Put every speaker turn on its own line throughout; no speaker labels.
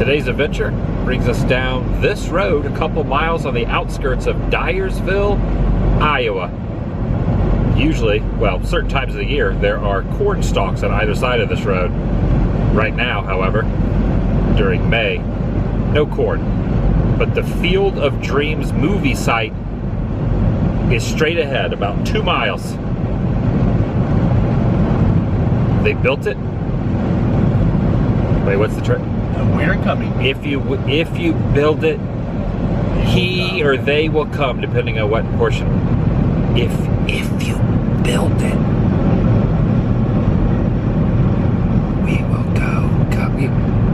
Today's adventure brings us down this road a couple miles on the outskirts of Dyersville, Iowa. Usually, well, certain times of the year, there are corn stalks on either side of this road. Right now, however, during May, no corn. But the Field of Dreams movie site is straight ahead, about 2 miles. They built it. Wait, what's the trick?
We're coming.
If you build it, he or they will come, depending on what portion. If you build it, we will go.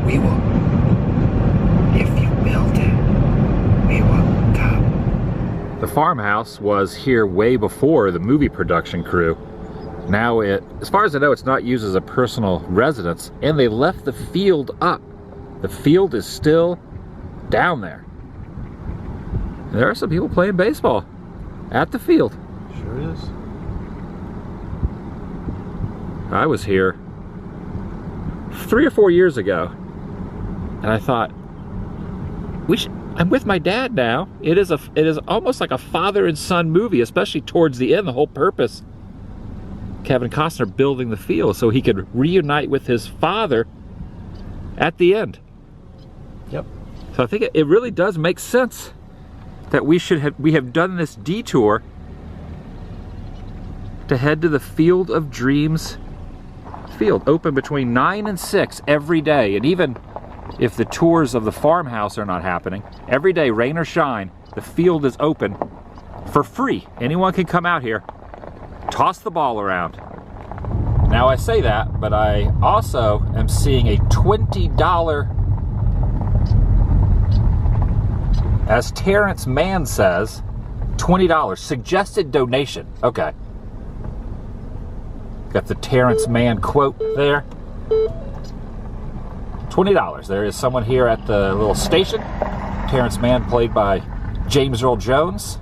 We will. If you build it, we will come. The farmhouse was here way before the movie production crew. Now as far as I know, it's not used as a personal residence, and they left the field up. The field is still down there. There are some people playing baseball at the field.
Sure is.
I was here 3 or 4 years ago, and I thought, I'm with my dad now. It is almost like a father and son movie, especially towards the end. The whole purpose, Kevin Costner building the field so he could reunite with his father at the end.
Yep.
So I think it really does make sense that we have done this detour to head to the Field of Dreams field, open between 9 and 6 every day. And even if the tours of the farmhouse are not happening, every day, rain or shine, the field is open for free. Anyone can come out here, toss the ball around. Now I say that, but I also am seeing a $20, as Terrence Mann says, $20 suggested donation. Okay. Got the Terrence Mann quote there. $20. There is someone here at the little station. Terrence Mann, played by James Earl Jones.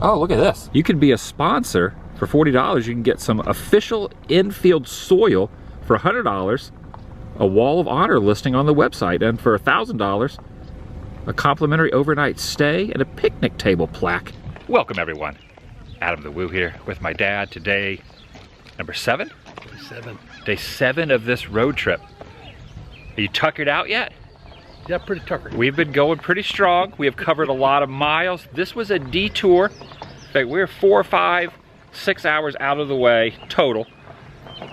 Oh, look at this. You can be a sponsor. For $40, you can get some official infield soil. For $100, a Wall of Honor listing on the website. And for $1,000, a complimentary overnight stay and a picnic table plaque. Welcome, everyone. Adam the Woo here with my dad. Today, number 7? Day 7 of this road trip. Are you tuckered out yet?
Yeah, pretty tuckered.
We've been going pretty strong. We have covered a lot of miles. This was a detour. In fact, we're 4 or 5, 6 hours out of the way total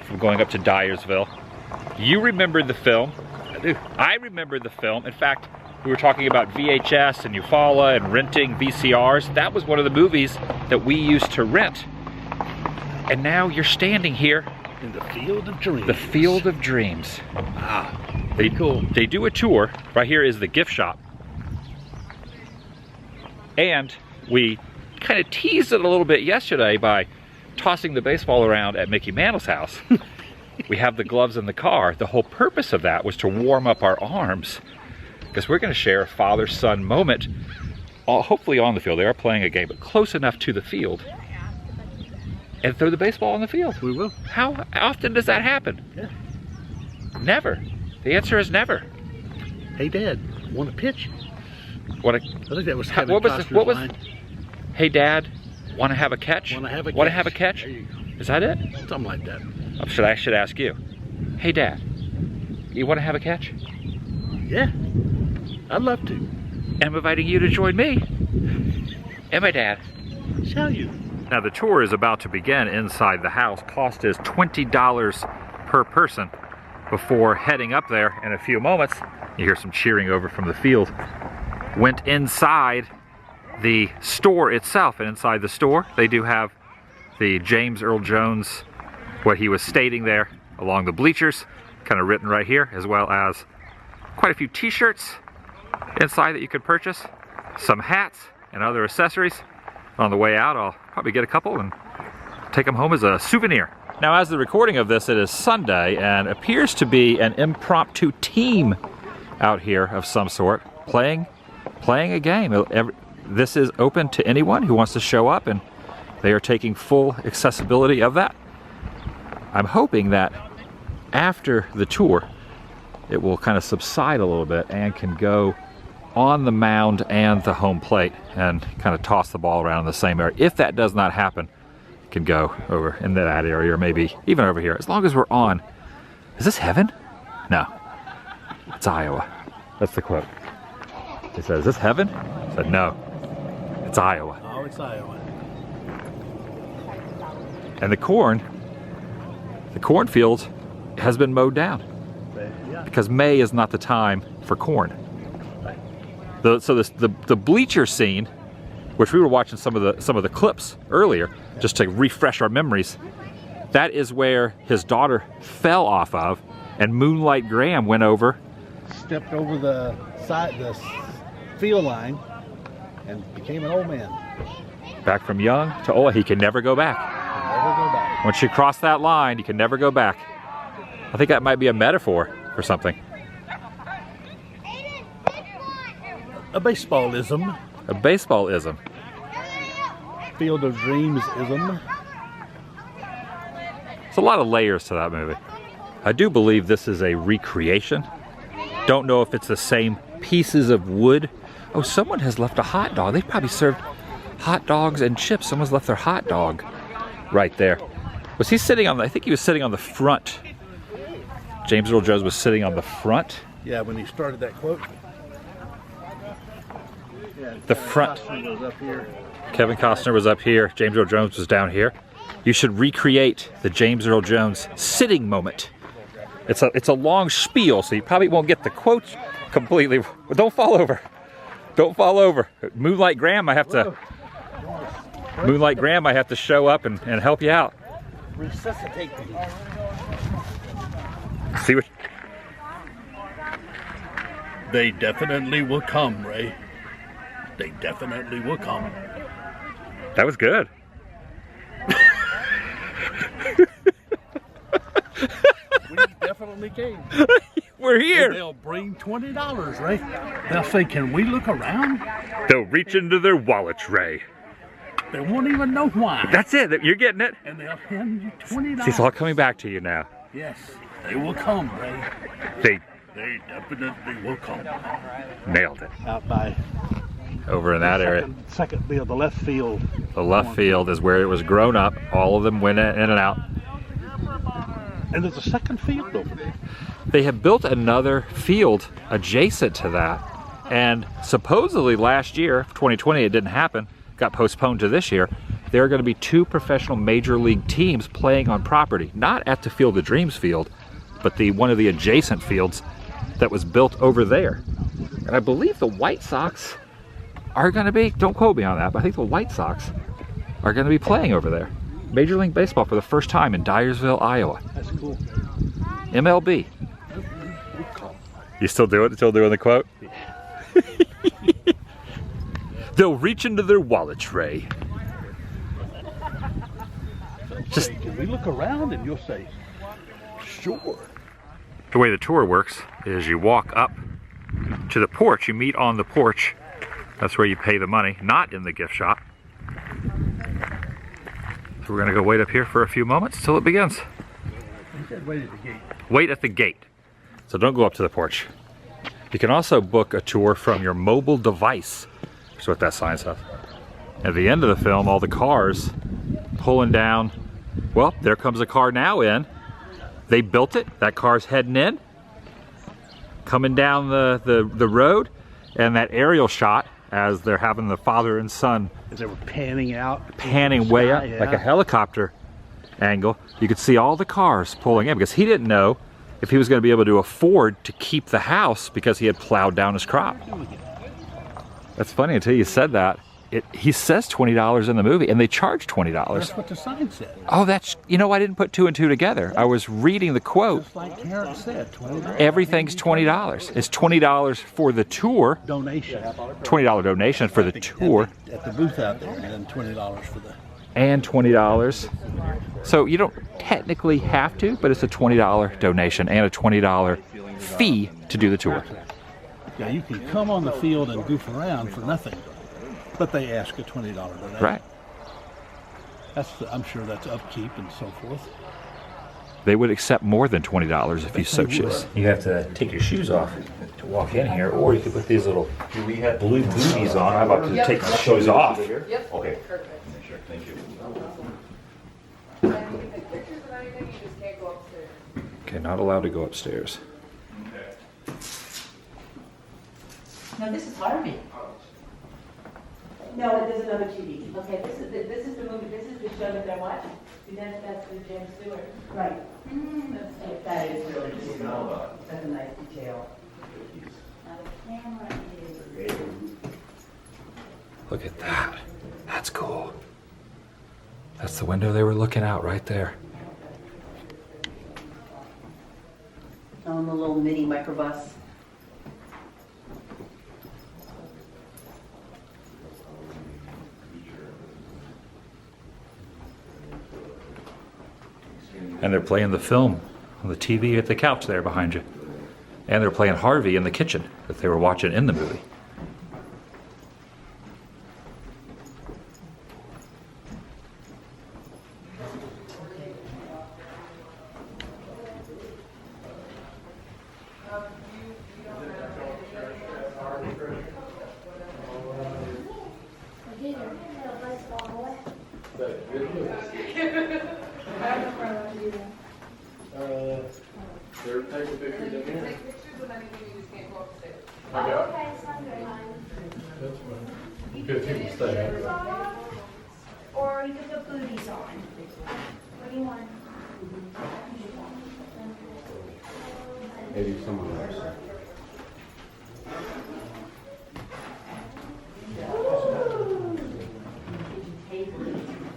from going up to Dyersville. You remembered the film.
I do.
I remember the film. In fact, we were talking about VHS and Eufaula and renting VCRs. That was one of the movies that we used to rent. And now you're standing here
In the Field of Dreams.
The Field of Dreams.
Ah, cool.
They do a tour. Right here is the gift shop. And we kind of teased it a little bit yesterday by tossing the baseball around at Mickey Mantle's house. We have the gloves in the car. The whole purpose of that was to warm up our arms, because we're going to share a father-son moment, hopefully on the field. They are playing a game, but close enough to the field, and throw the baseball on the field.
We will.
How often does that happen?
Yeah.
Never. The answer is never.
Hey, Dad, want to pitch?
I
think that was Kevin Costner's
what was?
line.
Hey, Dad, want to have a catch?
Want to have a catch?
Want to have a catch?
There you go.
Is that it?
Something like that.
I should ask you. Hey, Dad, you want to have a catch?
Yeah, I'd love to.
And I'm inviting you to join me and my dad.
Shall you?
Now the tour is about to begin inside the house. Cost is $20 per person. Before heading up there in a few moments, you hear some cheering over from the field. Went inside the store itself, and inside the store they do have the James Earl Jones, what he was stating there along the bleachers, kind of written right here, as well as quite a few t-shirts inside that you could purchase, some hats and other accessories. On the way out, I'll probably get a couple and take them home as a souvenir. Now, as the recording of this, it is Sunday and appears to be an impromptu team out here of some sort playing a game. This is open to anyone who wants to show up, and they are taking full accessibility of that. I'm hoping that after the tour, it will kind of subside a little bit and can go on the mound and the home plate and kind of toss the ball around in the same area. If that does not happen, it can go over in that area or maybe even over here. As long as we're on. Is this heaven? No. It's Iowa. That's the quote. He said, is this heaven? I said, no. It's Iowa.
Oh, it's Iowa.
And the cornfield has been mowed down.
Yeah.
Because May is not the time for corn. So the bleacher scene, which we were watching some of the clips earlier, just to refresh our memories, that is where his daughter fell off of, and Moonlight Graham went over,
Stepped over the field line, and became an old man.
back from young to old. He can never go back.
Never go back.
Once you cross that line, you can never go back. I think that might be a metaphor for something.
A baseballism.
A baseballism.
Field of Dreams-ism.
There's a lot of layers to that movie. I do believe this is a recreation. Don't know if it's the same pieces of wood. Oh, someone has left a hot dog. They probably served hot dogs and chips. Someone's left their hot dog right there. Was he sitting on I think he was sitting on the front. James Earl Jones was sitting on the front.
Yeah, when he started that quote. Yeah,
The front.
Costner was up here.
Kevin Costner was up here. James Earl Jones was down here. You should recreate the James Earl Jones sitting moment. It's a long spiel, so you probably won't get the quotes completely. Don't fall over. Don't fall over. Moonlight Graham might have to show up and help you out.
Resuscitate me.
See what?
They definitely will come, Ray. They definitely will come.
That was good.
We definitely came.
We're
And
here.
they'll bring $20, Ray. They'll say, can we look around?
They'll reach into their wallets, Ray.
They won't even know why.
That's it. You're getting it.
And they'll hand you $20.
See, it's all coming back to you now.
Yes, they will come, Ray.
They
They definitely will come.
nailed it.
Out by
Over in that area.
second field, the left field.
The left field is where it was grown up. All of them went in and out.
And there's a second field over there.
They have built another field adjacent to that. And supposedly last year, 2020, it didn't happen. Got postponed to this year. There are going to be 2 professional major league teams playing on property. Not at the Field of Dreams field, but one of the adjacent fields that was built over there. And I believe the White Sox are going to be, don't quote me on that, but I think the White Sox are going to be playing over there. Major League Baseball for the first time in Dyersville, Iowa.
That's cool.
MLB. You still do it? Still doing the quote? They'll reach into their wallets, Ray. Just
Can we look around? And you'll say, sure.
the way the tour works is you walk up to the porch, you meet on the porch. That's where you pay the money, not in the gift shop. So we're gonna go wait up here for a few moments till it begins.
He said, wait at the gate.
Wait at the gate. So don't go up to the porch. You can also book a tour from your mobile device. That's what that sign says. At the end of the film, all the cars pulling down. Well, there comes a car now in. They built it. That car's heading in. Coming down the road. And that aerial shot as they're having the father and son
As they were panning out.
panning way up
Yeah.
like a helicopter angle. You could see all the cars pulling in because he didn't know if he was going to be able to afford to keep the house because he had plowed down his crop. That's funny until you said that. He says $20 in the movie and they charge $20.
That's what the sign said.
Oh, I didn't put 2 and 2 together. I was reading the quote.
Just like Karen said, $20.
Everything's $20. It's $20 for the tour,
Donation.
$20 donation for the tour,
At the booth out there, and then $20 for the.
and $20. So you don't technically have to, but it's a $20 donation and a $20 fee to do the tour.
Yeah, you can come on the field and goof around for nothing, but they ask a $20 donation.
Right.
I'm sure that's upkeep and so forth.
They would accept more than $20 if you so choose. You have to take your shoes off to walk in here, or you could put these little blue booties on. I'm about to take my shoes off.
Yep.
Okay.
Perfect.
Sure, thank you.
And you can take pictures of anything, you just can't go upstairs.
Okay, not allowed to go upstairs.
No, this is Harvey. No, there's another TV. Okay, this is the movie, this is the show that they're watching. See, that's the James Stewart. Right. That is really cool. That's a nice detail. Now the camera is...
Look at that. That's cool. That's the window they were looking out right there.
On the little mini microbus.
And they're playing the film on the TV at the couch there behind you. And they're playing Harvey in the kitchen that they were watching in the movie.
You can take pictures of anything, you just can't go upstairs.
Okay, sounds good.
That's fine. Good people stay out.
Or you could put booties on. What do you want?
Maybe someone else.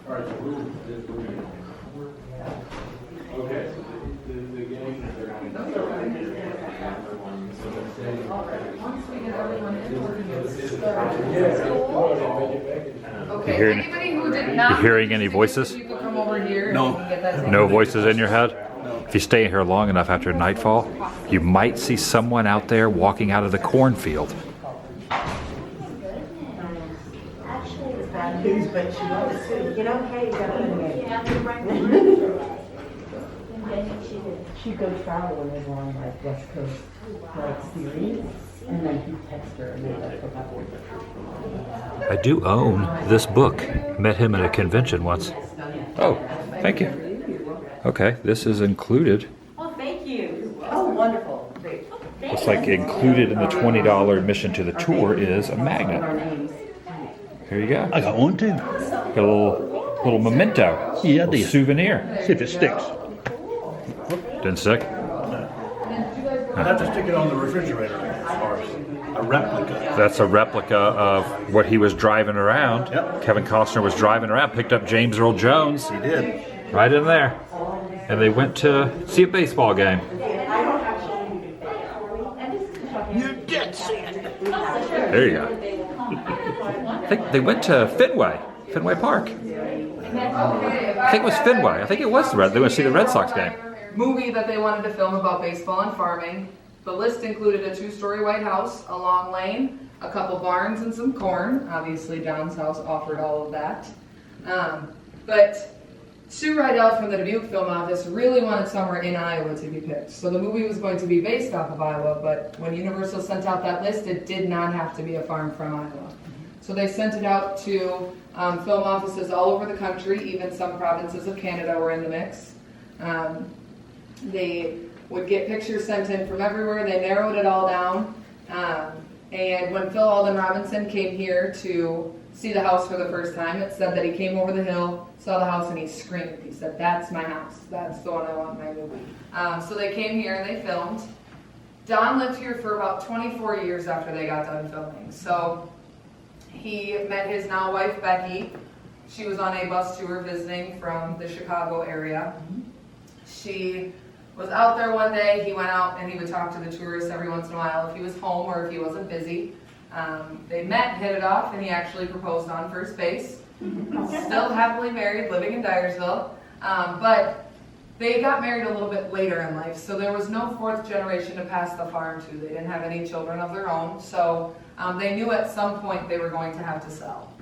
All right, so okay, the game.
Okay,
You hearing-
anybody who did not...
you hearing any voices?
You can come over here.
No.
And you can get that
No voices in your head? If you stay here long enough after nightfall, you might see someone out there walking out of the cornfield.
Please, but she wants to, you know, hey, you gotta She'd go travel when they were on like West Coast like series, and then he'd text her and they'd like hook up.
I do own this book. Met him at a convention once. Oh, thank you. Okay, this is included.
Oh, thank you. Oh, wonderful. Great.
Looks like included in the $20 admission to the tour is a magnet. Here you go.
I got one too.
Got a little memento.
Yeah, I
little
did.
souvenir.
See if it sticks.
Didn't stick?
I have to stick it on the refrigerator as far as a replica.
That's a replica of what he was driving around.
Yep.
Kevin Costner was driving around, picked up James Earl Jones
He did.
right in there. And they went to see a baseball game.
You did see it.
There you go. I think they went to Fenway Park. I think it was Fenway. I think it was they went to see the Red Sox game.
Movie that they wanted to film about baseball and farming. The list included a 2-story white house, a long lane, a couple barns, and some corn. Obviously, John's house offered all of that. But Sue Rydell from the Dubuque Film Office really wanted somewhere in Iowa to be picked. So the movie was going to be based off of Iowa, but when Universal sent out that list, it did not have to be a farm from Iowa. So they sent it out to film offices all over the country, even some provinces of Canada were in the mix. They would get pictures sent in from everywhere. They narrowed it all down. And when Phil Alden Robinson came here to see the house for the first time, it said that he came over the hill, saw the house, and he screamed. He said, "That's my house. That's the one I want in my movie." So they came here and they filmed. Don lived here for about 24 years after they got done filming. So he met his now wife, Becky. She was on a bus tour visiting from the Chicago area. She was out there one day. He went out and he would talk to the tourists every once in a while if he was home or if he wasn't busy. They met, hit it off, and he actually proposed on first base. Still happily married, living in Dyersville. But they got married a little bit later in life, so there was no fourth generation to pass the farm to. They didn't have any children of their own, so they knew at some point they were going to have to sell.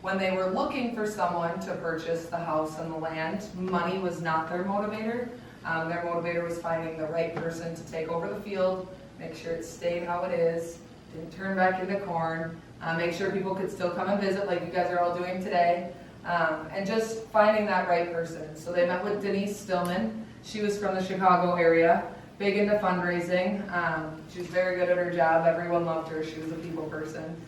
When they were looking for someone to purchase the house and the land, money was not their motivator. Their motivator was finding the right person to take over the field, make sure it stayed how it is, didn't turn back into corn, make sure people could still come and visit like you guys are all doing today, and just finding that right person. So they met with Denise Stillman. She was from the Chicago area, big into fundraising. She was very good at her job. Everyone loved her. She was a people person.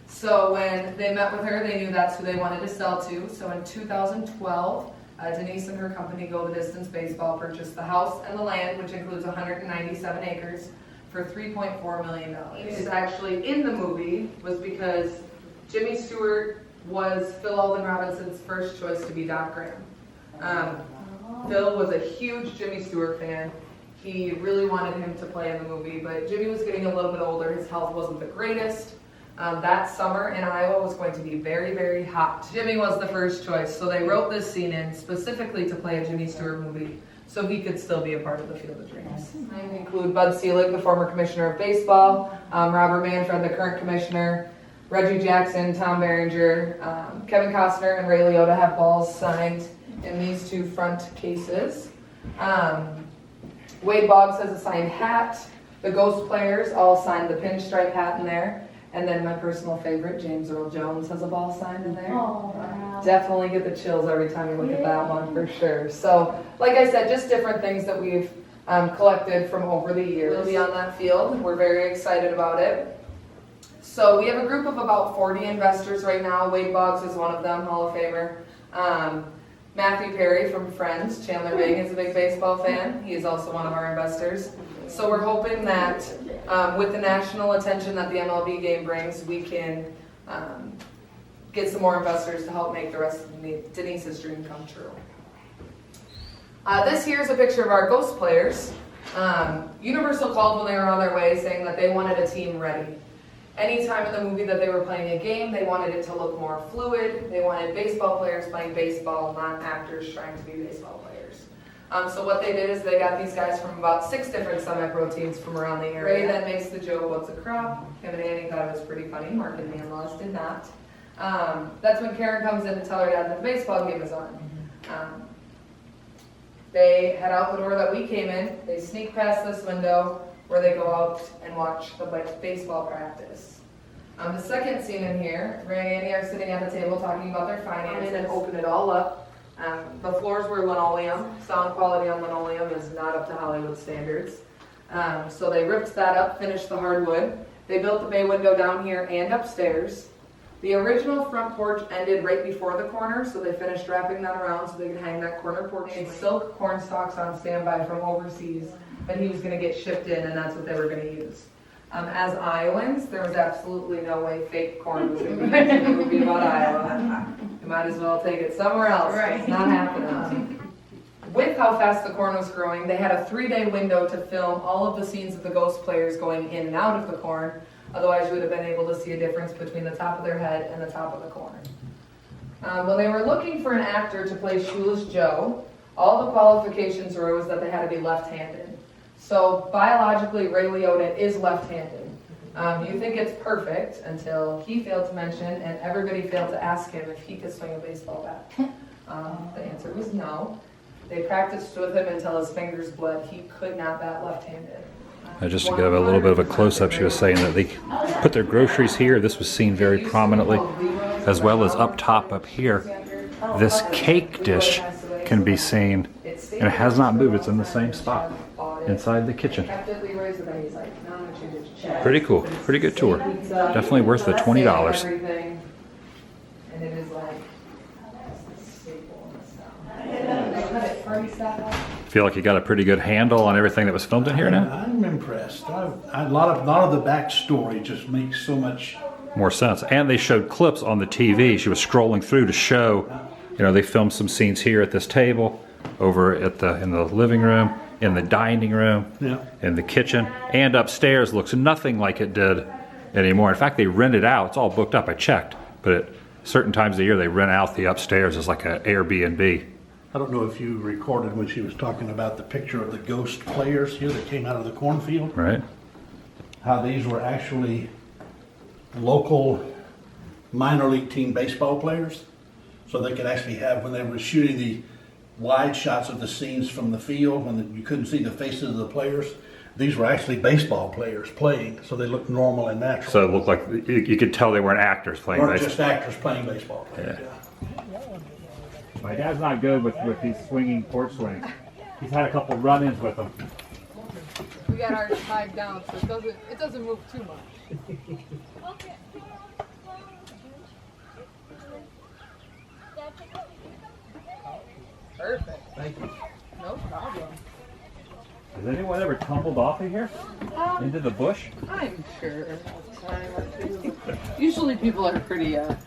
So when they met with her, they knew that's who they wanted to sell to. So in 2012, Denise and her company, Go the Distance Baseball, purchased the house and the land, which includes 197 acres, for $3.4 million. It's actually in the movie was because Jimmy Stewart was Phil Alden Robinson's first choice to be Doc Graham. Phil was a huge Jimmy Stewart fan. He really wanted him to play in the movie, but Jimmy was getting a little bit older. His health wasn't the greatest. That summer in Iowa was going to be very, very hot. Jimmy was the first choice, so they wrote this scene in specifically to play a Jimmy Stewart movie, so he could still be a part of the Field of Dreams. They include Bud Selig, the former commissioner of baseball, Robert Manfred, the current commissioner, Reggie Jackson, Tom Berenger, Kevin Costner, and Ray Liotta have balls signed in these two front cases. Wade Boggs has a signed hat. The Ghost players all signed the pinstripe hat in there. And then my personal favorite, James Earl Jones, has a ball signed in there.
Oh, wow.
Definitely get the chills every time you look at that one, for sure. So, like I said, just different things that we've collected from over the years. We'll be on that field. We're very excited about it. So we have a group of about 40 investors right now. Wade Boggs is one of them, Hall of Famer. Matthew Perry from Friends, Chandler Bing is a big baseball fan. He is also one of our investors. So we're hoping that with the national attention that the MLB game brings, we can get some more investors to help make the rest of Denise's dream come true. This here is a picture of our Ghost players. Universal called when they were on their way saying that they wanted a team ready. Anytime in the movie that they were playing a game, they wanted it to look more fluid. They wanted baseball players playing baseball, not actors trying to be baseball players. So what they did is they got these guys from about 6 different semi-pro teams from around the area. Ray then makes the joke, "What's a crop?" Him and Annie thought it was pretty funny. Mark and Manlaws did not. That's when Karen comes in to tell her dad that the baseball game is on. They head out the door that we came in. They sneak past this window where they go out and watch the baseball practice. The second scene in here, Ray and Annie are sitting at the table talking about their finances and open it all up. The floors were linoleum. Sound quality on linoleum is not up to Hollywood standards. So they ripped that up, finished the hardwood. They built the bay window down here and upstairs. The original front porch ended right before the corner, so they finished wrapping that around so they could hang that corner porch. They had silk corn stalks on standby from overseas that he was going to get shipped in, and that's what they were going to use. As Iowans, there was absolutely no way fake corn was going to be in a movie about Iowa. You might as well take it somewhere else. Right. It's not happening. With how fast the corn was growing, they had a 3-day window to film all of the scenes of the Ghost players going in and out of the corn. Otherwise, you would have been able to see a difference between the top of their head and the top of the corn. When they were looking for an actor to play Shoeless Joe, all the qualifications were was that they had to be left-handed. So biologically, Ray Liotta is left-handed. You think it's perfect until he failed to mention and everybody failed to ask him if he could swing a baseball bat. The answer was no. They practiced with him until his fingers bled. He could not bat left-handed.
Just to give a little bit of a close-up, she was saying that they put their groceries here. This was seen very prominently, as well as up top up here. This cake dish can be seen, and it has not moved. It's in the same spot inside the kitchen. Pretty cool. Pretty good tour. Definitely worth the $20.
And it is like a staple in this town.
Feel like you got a pretty good handle on everything that was filmed in here now?
I'm impressed. A lot of the backstory just makes so much
more sense. And they showed clips on the TV. She was scrolling through to show, they filmed some scenes here at this table, over at in the living room, in the dining room, in the kitchen, and upstairs looks nothing like it did anymore. In fact, they rent it out. It's all booked up. I checked, but at certain times of the year they rent out the upstairs as like an Airbnb.
I don't know if you recorded when she was talking about the picture of the Ghost players here that came out of the cornfield.
Right.
How these were actually local minor league team baseball players. So they could actually have, when they were shooting the wide shots of the scenes from the field, when you couldn't see the faces of the players, these were actually baseball players playing, so they looked normal and natural.
So it looked like you could tell they weren't actors playing
Weren't
baseball.
just actors playing baseball players.
Yeah.
Yeah.
My dad's not good with these swinging porch swings. He's had a couple run-ins with them.
We got ours tied down, so it doesn't move too much. Perfect.
Thank you.
No problem.
Has anyone ever tumbled off of here? Into the bush?
I'm sure of time or two. Usually people are pretty good.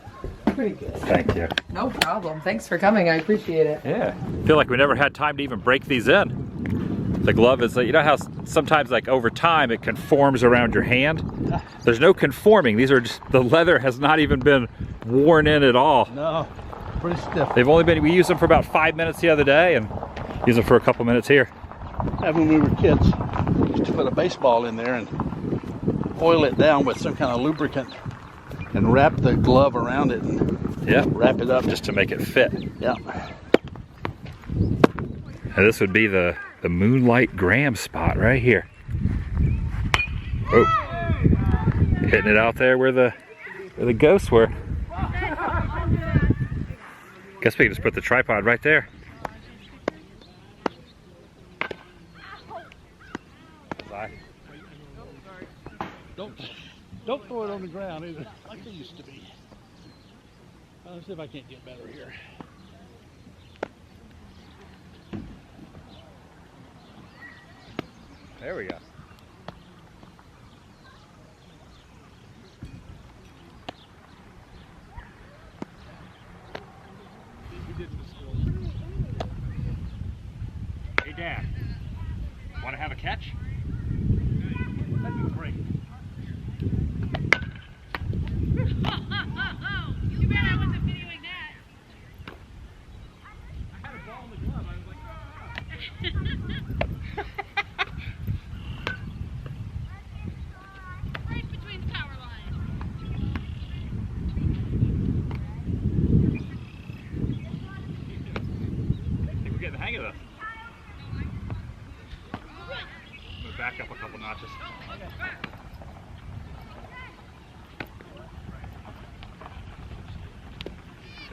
Thank you.
No problem. Thanks for coming. I appreciate it.
Yeah. I feel like we never had time to even break these in. The glove is, you know how sometimes like over time it conforms around your hand? There's no conforming. These are just, the leather has not even been worn in at all.
No, pretty stiff.
They've only been, we used them for about 5 minutes the other day and used them for a couple minutes here.
When we were kids, we used to put a baseball in there and oil it down with some kind of lubricant and wrap the glove around it and
Yeah.
wrap it up.
Just to make it fit.
Yeah.
And this would be the Moonlight Graham spot right here. Oh. Hitting it out there where the ghosts were. Guess we can just put the tripod right there.
Don't throw it on the ground either, like they used to be. Let's see if I can't get better here.
There we go. Hey Dad, want to have a catch? That'd be great.
Too bad I wasn't videoing that.
I had a ball in the glove. I was like,
Right between the power lines.
I think we're getting the hang of this. I'm gonna back up a couple notches.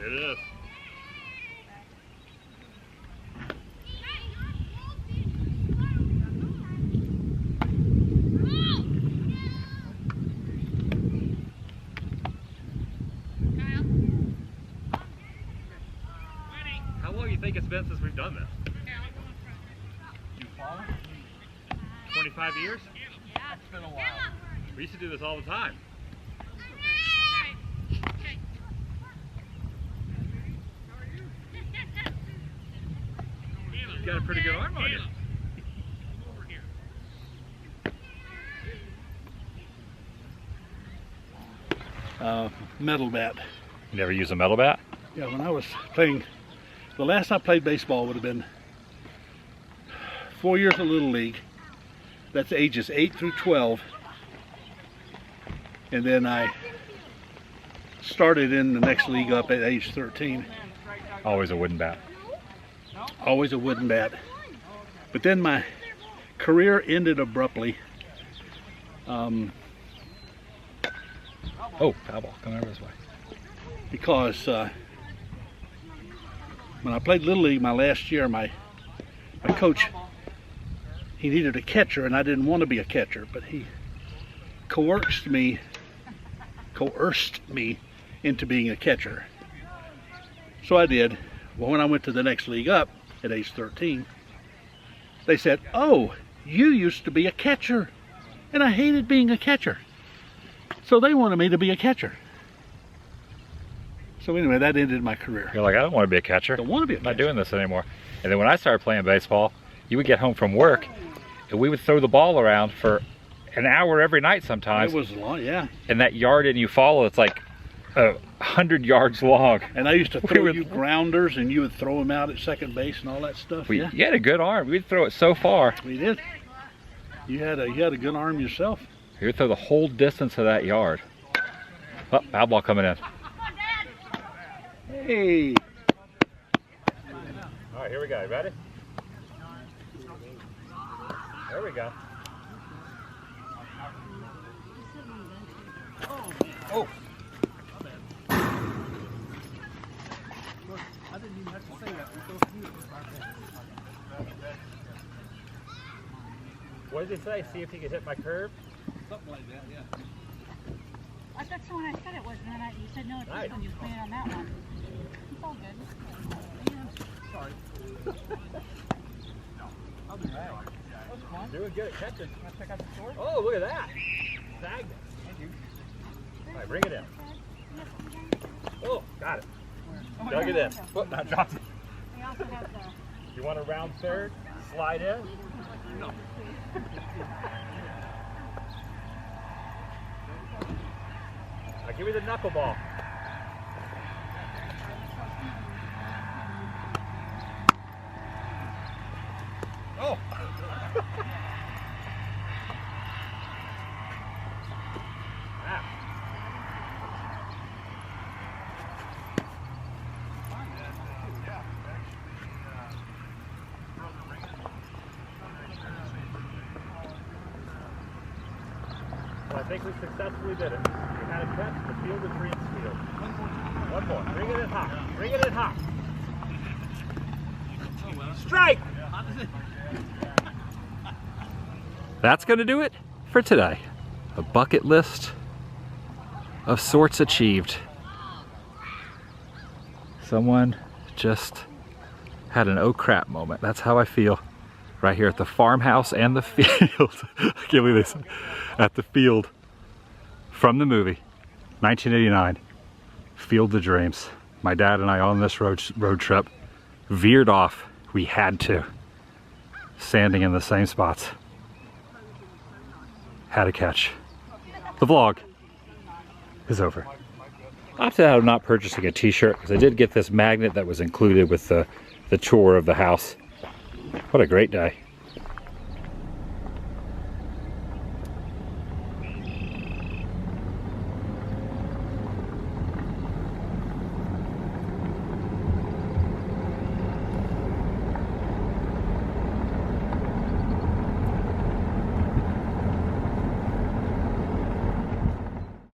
It is. How long do you think it's been since we've done this? You follow? 25 years?
Yeah. It's been a while.
We used to do this all the time.
Okay.
You've got a pretty good arm on you.
Metal bat.
You never use a metal bat?
Yeah, when I was playing, the last I played baseball would have been 4 years of Little League. That's ages 8 through 12. And then I started in the next league up at age 13.
Always a wooden bat.
Always a wooden bat. But then my career ended abruptly.
Oh, foul ball coming over this way.
Because when I played Little League my last year, my coach, he needed a catcher, and I didn't want to be a catcher, but he coerced me into being a catcher. So I did. Well, when I went to the next league up at age 13, they said, "Oh, you used to be a catcher," and I hated being a catcher. So they wanted me to be a catcher. So anyway, that ended my career.
You're like, I don't want to be a catcher.
Don't want to be a
I'm not
catcher.
doing this anymore. And then when I started playing baseball, you would get home from work and we would throw the ball around for an hour every night sometimes.
It was long, yeah.
And that yard in Eufaula, it's like 100 yards long.
And I used to throw
were-
you grounders, and you would throw them out at second base and all that stuff. Yeah,
You had a good arm. We'd throw it so far.
we did. You had a good arm yourself.
You would throw the whole distance of that yard. Oh, foul ball coming in.
Hey.
All right, here we go. You ready? There we go. Oh. What did he say? See if he could hit my curve?
Something like that, yeah.
That's the one I said it was, and then you said no, it's
Nice.
this one. You played on that one. It's all good.
Sorry.
Doing good at catching. Oh, look at that. Snagged it. Thank you. All right, bring it in. Oh, got it. Dug it in. Whoop, I dropped it.
They also have the...
You want a round third? Slide in.
No.
All right, give me the knuckleball. Oh! Ah. Well, I think we successfully did it. We had a catch in the Field of Dreams field. One more. Bring it in hot. Bring it in hot. Strike! That's going to do it for today. A bucket list of sorts achieved. Someone just had an oh crap moment. That's how I feel right here at the farmhouse and the field. I can't believe this. At the field from the movie 1989, Field of Dreams. My dad and I on this road trip veered off. We had to. Sanding in the same spots. Had a catch. The vlog is over. I opted out of not purchasing a t-shirt because I did get this magnet that was included with the tour of the house. What a great day.